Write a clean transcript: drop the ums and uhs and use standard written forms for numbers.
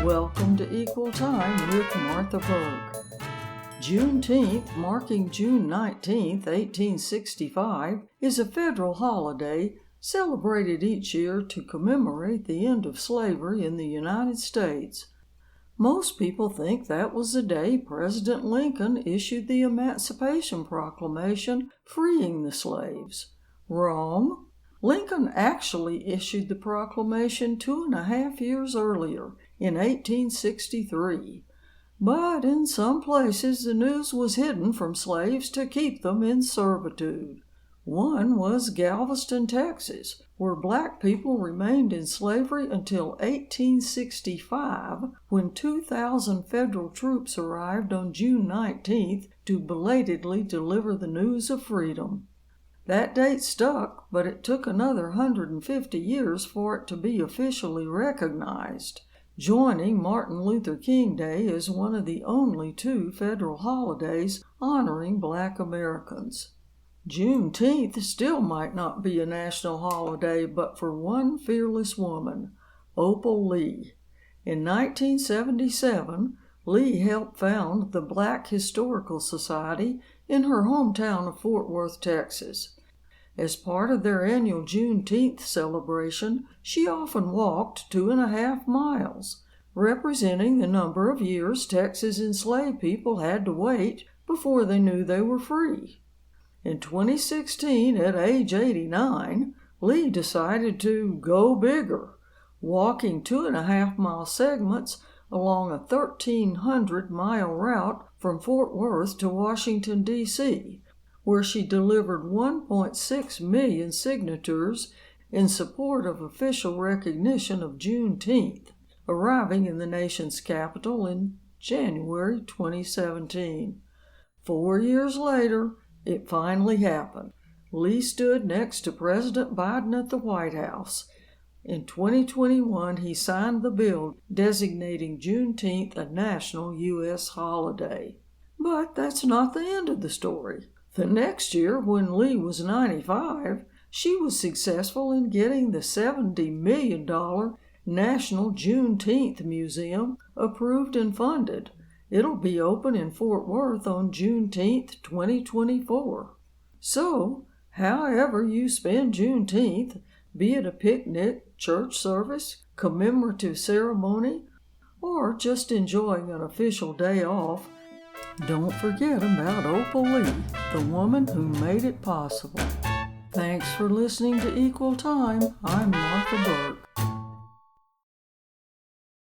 Welcome to Equal Time with Martha Burke. Juneteenth, marking June 19, 1865, is a federal holiday celebrated each year to commemorate the end of slavery in the United States. Most people think that was the day President Lincoln issued the Emancipation Proclamation freeing the slaves. Wrong. Lincoln actually issued the proclamation 2.5 years earlier, in 1863. But in some places the news was hidden from slaves to keep them in servitude. One was Galveston, Texas, where black people remained in slavery until 1865, when 2,000 federal troops arrived on June 19th to belatedly deliver the news of freedom. That date stuck, but it took another 150 years for it to be officially recognized, joining Martin Luther King Day as one of the only 2 federal holidays honoring Black Americans. Juneteenth still might not be a national holiday but for one fearless woman, Opal Lee. In 1977, Lee helped found the Black Historical Society in her hometown of Fort Worth, Texas. As part of their annual Juneteenth celebration, she often walked 2.5 miles, representing the number of years Texas enslaved people had to wait before they knew they were free. In 2016, at age 89, Lee decided to go bigger, walking 2.5-mile segments along a 1,300-mile route from Fort Worth to Washington, D.C., where she delivered 1.6 million signatures in support of official recognition of Juneteenth, arriving in the nation's capital in January 2017. 4 years later, it finally happened. Lee stood next to President Biden at the White House. In 2021, he signed the bill designating Juneteenth a national U.S. holiday. But that's not the end of the story. The next year, when Lee was 95, she was successful in getting the $70 million National Juneteenth Museum approved and funded. It'll be open in Fort Worth on Juneteenth 2024. So, however you spend Juneteenth, be it a picnic, church service, commemorative ceremony, or just enjoying an official day off, don't forget about Opal Lee, the woman who made it possible. Thanks for listening to Equal Time. I'm Martha Burke.